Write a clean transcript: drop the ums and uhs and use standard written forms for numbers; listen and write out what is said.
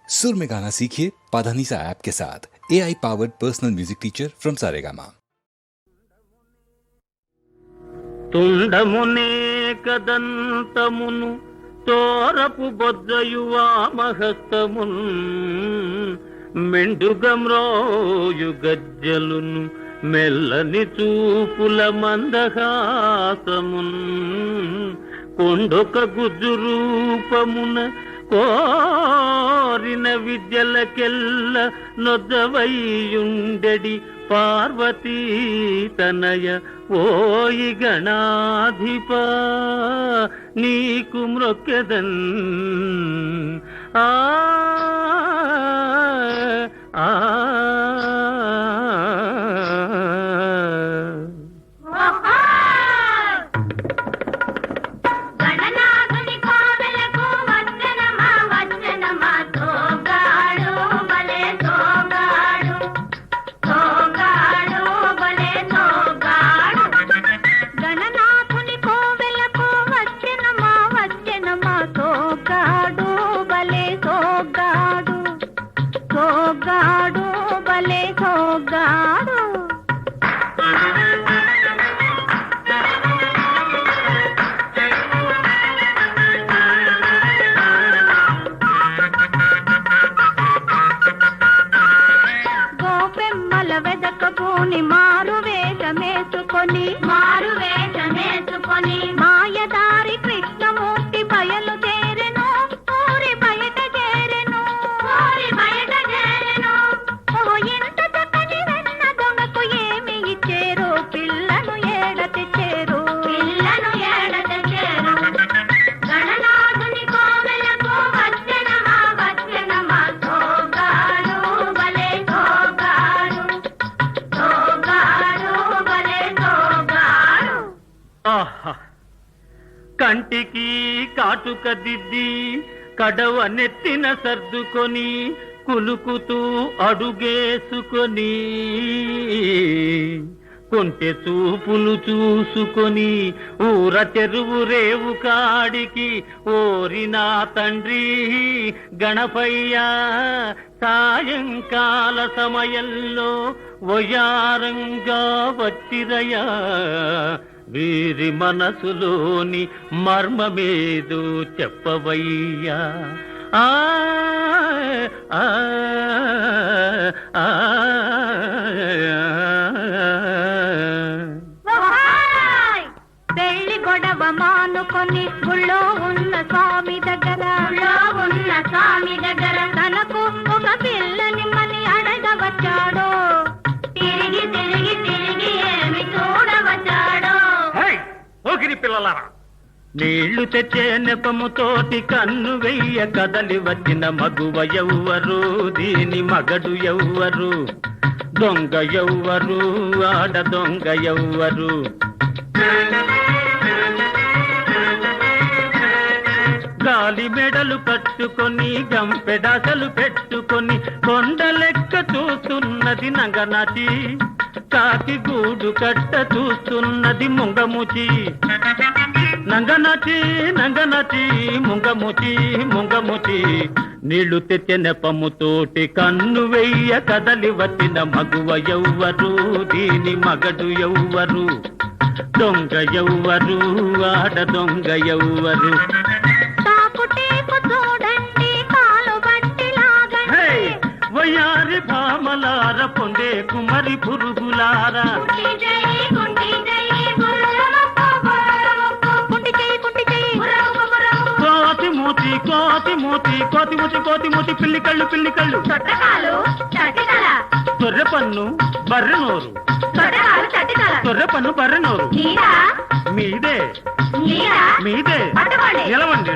सुर में गाना सीखिए पाधानीसा ऐप के साथ। AI powered personal music teacher from Saregama. తుండమునే కదంతమును తోరపు బొజ్జయువా మహస్తమున్ మెండుగమ్రోయు గజ్జలును మెల్లని చూపుల మందహాసమున్ కొండొక గుజ్జు రూపమున కోరిన విద్యలకెల్ల నొద్దవైయుండెడి పార్వతీ తనయ ఓయి గణాధిప నీకు మ్రొక్కెదన్ ఆ ఆ మాయదారి కృష్ణమూర్తి బయలు చేరెను ఊరి బయట చేరెను ఓ ఎంత చక్కని వెన్న దొంగకు ఏమి ఇచ్చేరు పిల్లను ఏడ తెచ్చేరు గణనాథుని కోవెలకు వచ్చెనమా సోగాడు భలే సోగాడు భలే సోగాడు. ఆహా, కంటికి కాటుక దిద్ది కడవ నెత్తిన సర్దుకొని కులుకుతూ అడుగేసుకొని కొంటె చూపులు చూసుకొని ఊర చెరువు రేవు కాడికి ఓరినా తండ్రి గణపయ్య సాయంకాల సమయంలో వయారంగా వచ్చిరయా వీరి మనసులోని మర్మమేదో చెప్పవయ్యా. ఆ ఆ ఆ పెళ్లి గొడవ మానుకొని గుళ్ళో ఉన్న స్వామి దగ్గర తనకు ఒక పిల్లని మని అడగవచ్చాడో తిరిగి తిరిగి తిరిగి ఏమి చూడవచ్చాడో. ఓగిరి పిల్లలారా, నీళ్లు తెచ్చే నెపముతోటి కన్ను వెయ్య కదలి వచ్చిన మగువ ఎవ్వరు, దీని మగడు ఎవ్వరు, దొంగ ఎవ్వరు, ఆడ దొంగ ఎవ్వరు. గాలి మెడలు కట్టుకొని గంపెడాసలు పెట్టుకొని కొండ లెక్క చూస్తున్నది నంగనాచి, కాకి గూడు కట్ట చూస్తున్నది ముంగముచి. నంగనాచి నంగనాచి ముంగముచి ముంగముచి, నీళ్లు తెచ్చే నెపముతోటి కన్ను వెయ్య కదలి వచ్చిన మగువ ఎవ్వరు, దీని మగడు ఎవ్వరు, దొంగ ఎవ్వరు, ఆడ దొంగ ఎవ్వరు. వయారి భామలార పొందే కుమరి పురుగులారా, కోతి మూతి కోతి మూతి కోతి మూతి కోతి మూతి, పిల్లి కళ్ళు పిల్లి కళ్ళు, తొర్రె పన్ను బర్రె నోరు, తొర్రె పన్ను బర్రె నోరు. మీదే మీదే నిలవండి.